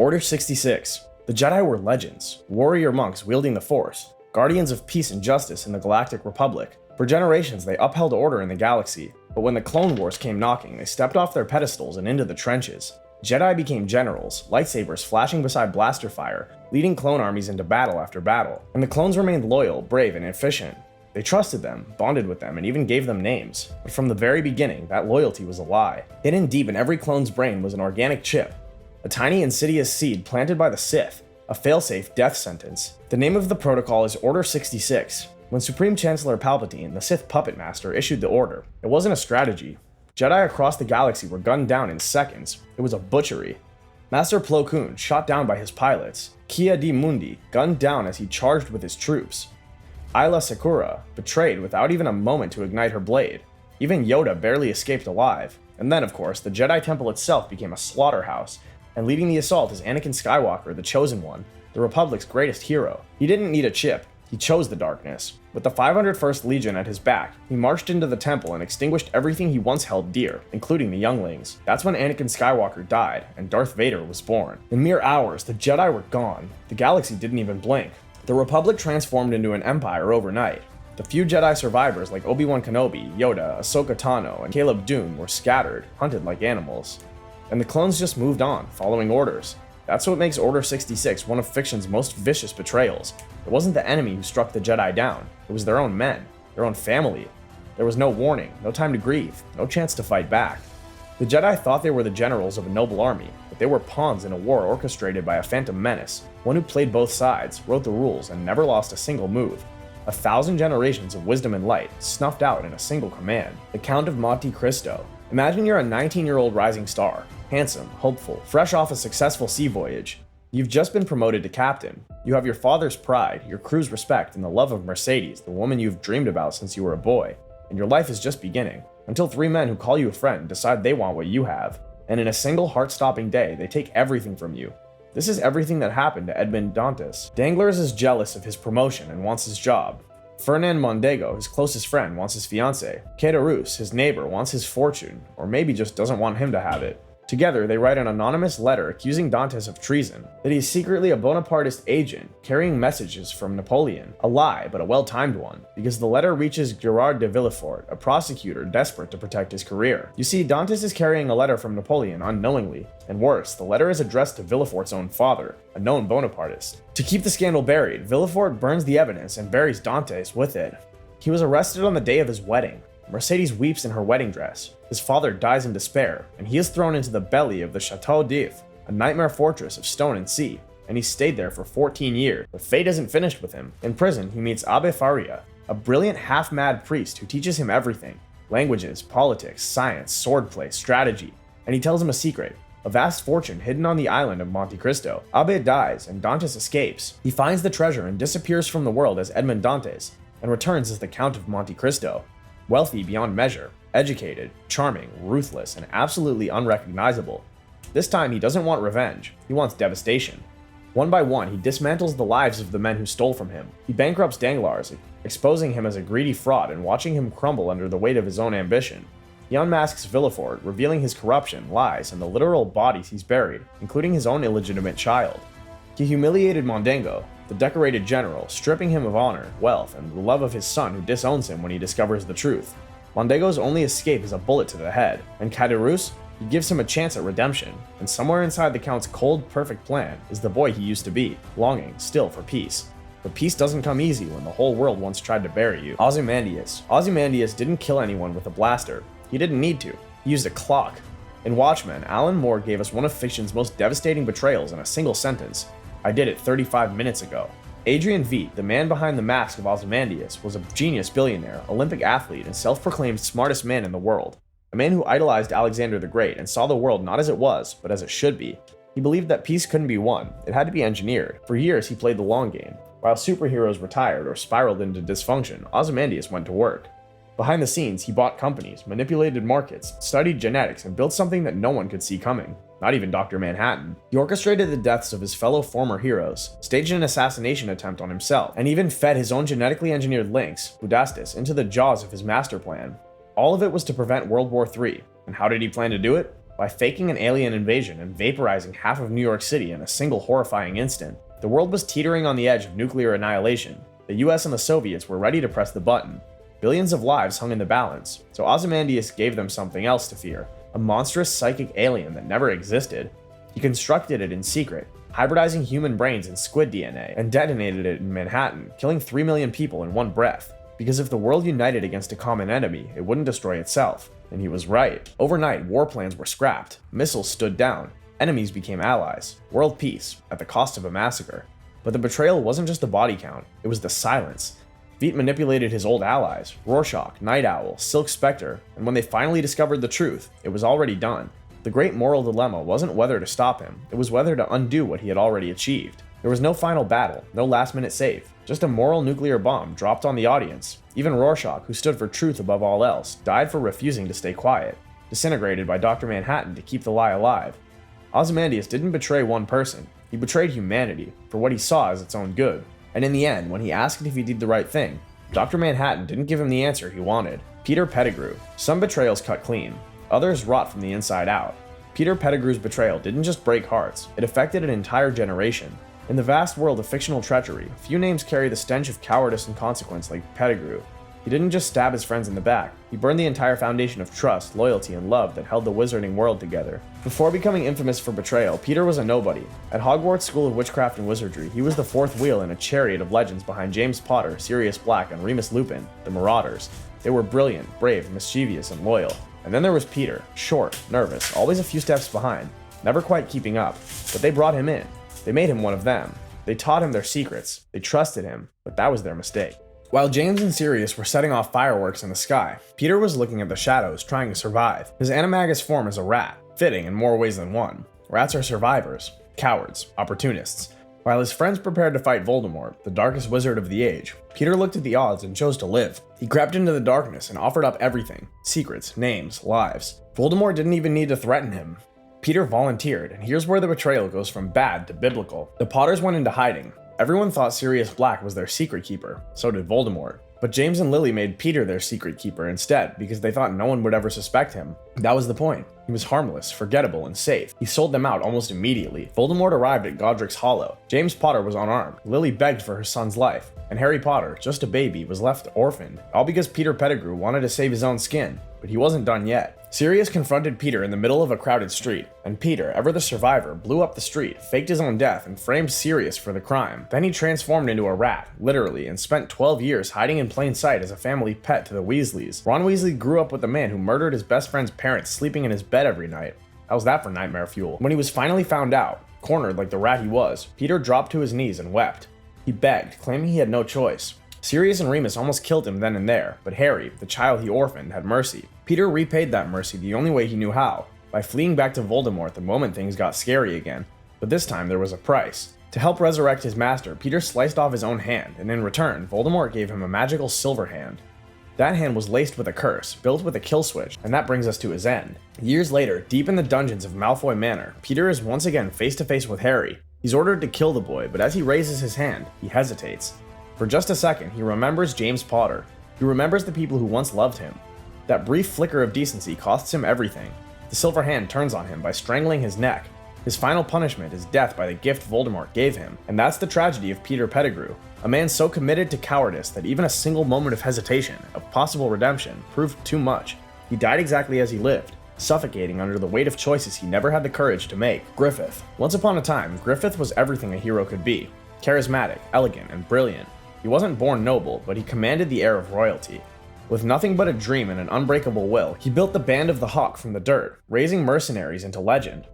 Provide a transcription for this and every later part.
Order 66. The Jedi were legends, warrior monks wielding the Force, guardians of peace and justice in the Galactic Republic. For generations, they upheld order in the galaxy, but when the Clone Wars came knocking, they stepped off their pedestals and into the trenches. Jedi became generals, lightsabers flashing beside blaster fire, leading clone armies into battle after battle. And the clones remained loyal, brave, and efficient. They trusted them, bonded with them, and even gave them names. But from the very beginning, that loyalty was a lie. Hidden deep in every clone's brain was an organic chip, a tiny insidious seed planted by the Sith, a failsafe death sentence. The name of the protocol is Order 66. When Supreme Chancellor Palpatine, the Sith puppet master, issued the order, it wasn't a strategy. Jedi across the galaxy were gunned down in seconds. It was a butchery. Master Plo Koon shot down by his pilots. Ki-Adi-Mundi gunned down as he charged with his troops. Aayla Secura betrayed without even a moment to ignite her blade. Even Yoda barely escaped alive. And then, of course, the Jedi Temple itself became a slaughterhouse, and leading the assault is Anakin Skywalker, the Chosen One, the Republic's greatest hero. He didn't need a chip. He chose the darkness. With the 501st Legion at his back, he marched into the temple and extinguished everything he once held dear, including the younglings. That's when Anakin Skywalker died, and Darth Vader was born. In mere hours, the Jedi were gone. The galaxy didn't even blink. The Republic transformed into an empire overnight. The few Jedi survivors like Obi-Wan Kenobi, Yoda, Ahsoka Tano, and Caleb Dune were scattered, hunted like animals. And the clones just moved on, following orders. That's what makes Order 66 one of fiction's most vicious betrayals. It wasn't the enemy who struck the Jedi down. It was their own men, their own family. There was no warning, no time to grieve, no chance to fight back. The Jedi thought they were the generals of a noble army, but they were pawns in a war orchestrated by a phantom menace, one who played both sides, wrote the rules, and never lost a single move. 1,000 generations of wisdom and light, snuffed out in a single command. The Count of Monte Cristo. Imagine you're a 19-year-old rising star, handsome, hopeful, fresh off a successful sea voyage. You've just been promoted to captain. You have your father's pride, your crew's respect, and the love of Mercedes, the woman you've dreamed about since you were a boy. And your life is just beginning, until 3 men who call you a friend decide they want what you have. And in a single heart-stopping day, they take everything from you. This is everything that happened to Edmund Dantes. Danglars is jealous of his promotion and wants his job. Fernand Mondego, his closest friend, wants his fiancée. Caterus, his neighbor, wants his fortune, or maybe just doesn't want him to have it. Together, they write an anonymous letter accusing Dantes of treason, that he's secretly a Bonapartist agent carrying messages from Napoleon. A lie, but a well-timed one, because the letter reaches Gerard de Villefort, a prosecutor desperate to protect his career. You see, Dantes is carrying a letter from Napoleon unknowingly, and worse, the letter is addressed to Villefort's own father, a known Bonapartist. To keep the scandal buried, Villefort burns the evidence and buries Dantes with it. He was arrested on the day of his wedding. Mercedes weeps in her wedding dress. His father dies in despair, and he is thrown into the belly of the Chateau d'If, a nightmare fortress of stone and sea, and he stayed there for 14 years. But fate isn't finished with him. In prison, he meets Abbe Faria, a brilliant half-mad priest who teaches him everything: languages, politics, science, swordplay, strategy. And he tells him a secret: a vast fortune hidden on the island of Monte Cristo. Abbe dies, and Dantes escapes. He finds the treasure and disappears from the world as Edmond Dantes, and returns as the Count of Monte Cristo. Wealthy beyond measure, educated, charming, ruthless, and absolutely unrecognizable. This time he doesn't want revenge, he wants devastation. One by one, he dismantles the lives of the men who stole from him. He bankrupts Danglars, exposing him as a greedy fraud and watching him crumble under the weight of his own ambition. He unmasks Villefort, revealing his corruption, lies, and the literal bodies he's buried, including his own illegitimate child. He humiliated Mondego, the decorated general, stripping him of honor, wealth, and the love of his son who disowns him when he discovers the truth. Mondego's only escape is a bullet to the head, and Caterus, he gives him a chance at redemption, and somewhere inside the Count's cold, perfect plan is the boy he used to be, longing still for peace. But peace doesn't come easy when the whole world once tried to bury you. Ozymandias. Ozymandias didn't kill anyone with a blaster. He didn't need to. He used a clock. In Watchmen, Alan Moore gave us one of fiction's most devastating betrayals in a single sentence: "I did it 35 minutes ago." Adrian Veidt, the man behind the mask of Ozymandias, was a genius billionaire, Olympic athlete, and self-proclaimed smartest man in the world. A man who idolized Alexander the Great and saw the world not as it was, but as it should be. He believed that peace couldn't be won, it had to be engineered. For years he played the long game. While superheroes retired or spiraled into dysfunction, Ozymandias went to work. Behind the scenes, he bought companies, manipulated markets, studied genetics, and built something that no one could see coming. Not even Dr. Manhattan. He orchestrated the deaths of his fellow former heroes, staged an assassination attempt on himself, and even fed his own genetically engineered lynx, Budastis, into the jaws of his master plan. All of it was to prevent World War III. And how did he plan to do it? By faking an alien invasion and vaporizing half of New York City in a single horrifying instant, the world was teetering on the edge of nuclear annihilation. The US and the Soviets were ready to press the button. Billions of lives hung in the balance, so Ozymandias gave them something else to fear, a monstrous psychic alien that never existed. He constructed it in secret, hybridizing human brains and squid DNA, and detonated it in Manhattan, killing 3 million people in one breath. Because if the world united against a common enemy, it wouldn't destroy itself. And he was right. Overnight, war plans were scrapped, missiles stood down, enemies became allies, world peace, at the cost of a massacre. But the betrayal wasn't just the body count, it was the silence. Veidt manipulated his old allies, Rorschach, Night Owl, Silk Spectre, and when they finally discovered the truth, it was already done. The great moral dilemma wasn't whether to stop him, it was whether to undo what he had already achieved. There was no final battle, no last-minute save, just a moral nuclear bomb dropped on the audience. Even Rorschach, who stood for truth above all else, died for refusing to stay quiet, disintegrated by Dr. Manhattan to keep the lie alive. Ozymandias didn't betray one person, he betrayed humanity for what he saw as its own good. And in the end, when he asked if he did the right thing, Dr. Manhattan didn't give him the answer he wanted. Peter Pettigrew. Some betrayals cut clean, others rot from the inside out. Peter Pettigrew's betrayal didn't just break hearts, it affected an entire generation. In the vast world of fictional treachery, few names carry the stench of cowardice and consequence like Pettigrew. He didn't just stab his friends in the back, he burned the entire foundation of trust, loyalty, and love that held the wizarding world together. Before becoming infamous for betrayal, Peter was a nobody. At Hogwarts School of Witchcraft and Wizardry, he was the fourth wheel in a chariot of legends behind James Potter, Sirius Black, and Remus Lupin, the Marauders. They were brilliant, brave, mischievous, and loyal. And then there was Peter, short, nervous, always a few steps behind, never quite keeping up. But they brought him in. They made him one of them. They taught him their secrets. They trusted him, but that was their mistake. While James and Sirius were setting off fireworks in the sky, Peter was looking at the shadows, trying to survive. His animagus form is a rat, fitting in more ways than one. Rats are survivors, cowards, opportunists. While his friends prepared to fight Voldemort, the darkest wizard of the age, Peter looked at the odds and chose to live. He crept into the darkness and offered up everything: secrets, names, lives. Voldemort didn't even need to threaten him. Peter volunteered, and here's where the betrayal goes from bad to biblical. The Potters went into hiding. Everyone thought Sirius Black was their secret keeper, so did Voldemort. But James and Lily made Peter their secret keeper instead because they thought no one would ever suspect him. That was the point. He was harmless, forgettable, and safe. He sold them out almost immediately. Voldemort arrived at Godric's Hollow. James Potter was unarmed. Lily begged for her son's life. And Harry Potter, just a baby, was left orphaned. All because Peter Pettigrew wanted to save his own skin. But he wasn't done yet. Sirius confronted Peter in the middle of a crowded street, and Peter, ever the survivor, blew up the street, faked his own death, and framed Sirius for the crime. Then he transformed into a rat, literally, and spent 12 years hiding in plain sight as a family pet to the Weasleys. Ron Weasley grew up with a man who murdered his best friend's parents sleeping in his bed every night. How's that for nightmare fuel? When he was finally found out, cornered like the rat he was, Peter dropped to his knees and wept. He begged, claiming he had no choice. Sirius and Remus almost killed him then and there, but Harry, the child he orphaned, had mercy. Peter repaid that mercy the only way he knew how, by fleeing back to Voldemort the moment things got scary again. But this time there was a price. To help resurrect his master, Peter sliced off his own hand, and in return, Voldemort gave him a magical silver hand. That hand was laced with a curse, built with a kill switch, and that brings us to his end. Years later, deep in the dungeons of Malfoy Manor, Peter is once again face to face with Harry. He's ordered to kill the boy, but as he raises his hand, he hesitates. For just a second, he remembers James Potter. He remembers the people who once loved him. That brief flicker of decency costs him everything. The silver hand turns on him by strangling his neck. His final punishment is death by the gift Voldemort gave him. And that's the tragedy of Peter Pettigrew, a man so committed to cowardice that even a single moment of hesitation, of possible redemption, proved too much. He died exactly as he lived, suffocating under the weight of choices he never had the courage to make. Griffith. Once upon a time, Griffith was everything a hero could be. Charismatic, elegant, and brilliant. He wasn't born noble, but he commanded the air of royalty. With nothing but a dream and an unbreakable will, he built the Band of the Hawk from the dirt, raising mercenaries into legend.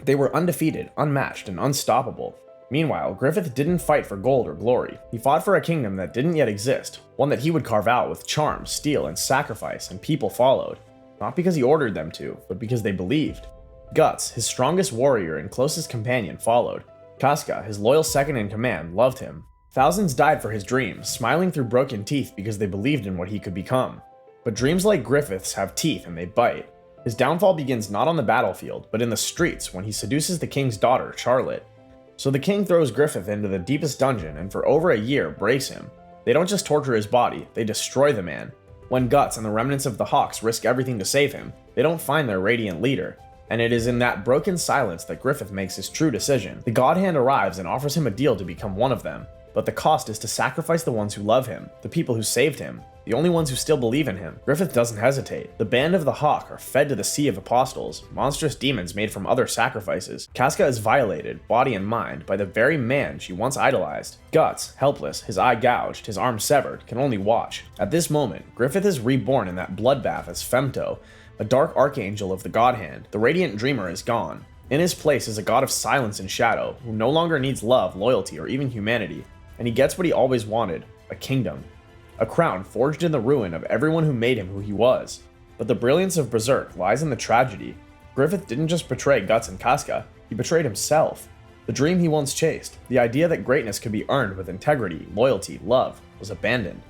They were undefeated, unmatched, and unstoppable. Meanwhile, Griffith didn't fight for gold or glory. He fought for a kingdom that didn't yet exist, one that he would carve out with charm, steel, and sacrifice, and people followed. Not because he ordered them to, but because they believed. Guts, his strongest warrior and closest companion, followed. Casca, his loyal second in command, loved him. Thousands died for his dreams, smiling through broken teeth because they believed in what he could become. But dreams like Griffith's have teeth and they bite. His downfall begins not on the battlefield, but in the streets when he seduces the king's daughter, Charlotte. So the king throws Griffith into the deepest dungeon and for over a year breaks him. They don't just torture his body, they destroy the man. When Guts and the remnants of the Hawks risk everything to save him, they don't find their radiant leader. And it is in that broken silence that Griffith makes his true decision. The God Hand arrives and offers him a deal to become one of them, but the cost is to sacrifice the ones who love him, the people who saved him, the only ones who still believe in him. Griffith doesn't hesitate. The Band of the Hawk are fed to the Sea of Apostles, monstrous demons made from other sacrifices. Casca is violated, body and mind, by the very man she once idolized. Guts, helpless, his eye gouged, his arm severed, can only watch. At this moment, Griffith is reborn in that bloodbath as Femto, a dark archangel of the God Hand. The radiant dreamer is gone. In his place is a god of silence and shadow, who no longer needs love, loyalty, or even humanity. And he gets what he always wanted, a kingdom. A crown forged in the ruin of everyone who made him who he was. But the brilliance of Berserk lies in the tragedy. Griffith didn't just betray Guts and Casca, he betrayed himself. The dream he once chased, the idea that greatness could be earned with integrity, loyalty, love, was abandoned.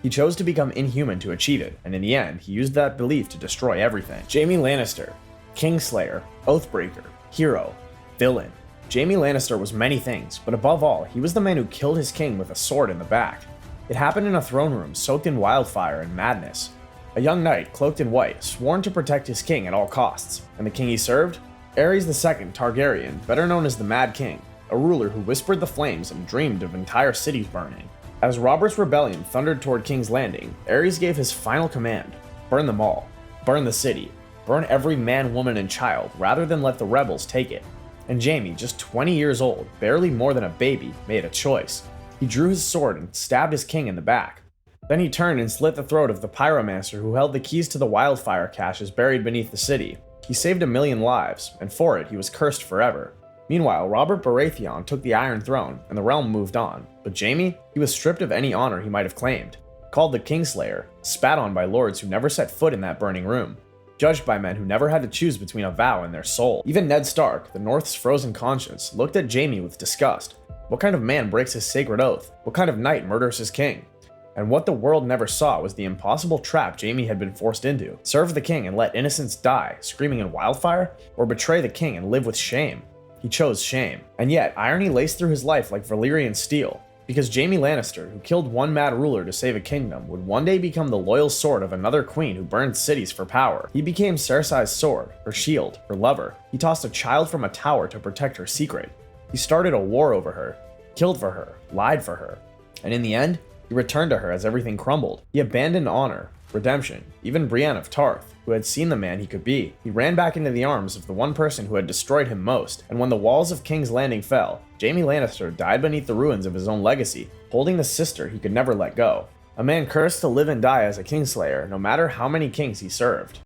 He chose to become inhuman to achieve it, and in the end, he used that belief to destroy everything. Jaime Lannister, Kingslayer, Oathbreaker, hero, villain. Jaime Lannister was many things, but above all, he was the man who killed his king with a sword in the back. It happened in a throne room soaked in wildfire and madness. A young knight, cloaked in white, sworn to protect his king at all costs. And the king he served? Aerys II Targaryen, better known as the Mad King, a ruler who whispered the flames and dreamed of entire cities burning. As Robert's rebellion thundered toward King's Landing, Aerys gave his final command: burn them all. Burn the city. Burn every man, woman, and child, rather than let the rebels take it. And Jaime, just 20 years old, barely more than a baby, made a choice. He drew his sword and stabbed his king in the back. Then he turned and slit the throat of the pyromancer who held the keys to the wildfire caches buried beneath the city. He saved 1 million lives, and for it he was cursed forever. Meanwhile, Robert Baratheon took the Iron Throne, and the realm moved on. But Jaime, he was stripped of any honor he might have claimed. Called the Kingslayer, spat on by lords who never set foot in that burning room. Judged by men who never had to choose between a vow and their soul. Even Ned Stark, the North's frozen conscience, looked at Jaime with disgust. What kind of man breaks his sacred oath? What kind of knight murders his king? And what the world never saw was the impossible trap Jaime had been forced into. Serve the king and let innocents die, screaming in wildfire? Or betray the king and live with shame? He chose shame. And yet, irony laced through his life like Valyrian steel. Because Jaime Lannister, who killed one mad ruler to save a kingdom, would one day become the loyal sword of another queen who burned cities for power. He became Cersei's sword, her shield, her lover. He tossed a child from a tower to protect her secret. He started a war over her, killed for her, lied for her. And in the end, he returned to her as everything crumbled. He abandoned honor, redemption, even Brienne of Tarth, who had seen the man he could be. He ran back into the arms of the one person who had destroyed him most, and when the walls of King's Landing fell, Jaime Lannister died beneath the ruins of his own legacy, holding the sister he could never let go. A man cursed to live and die as a Kingslayer, no matter how many kings he served.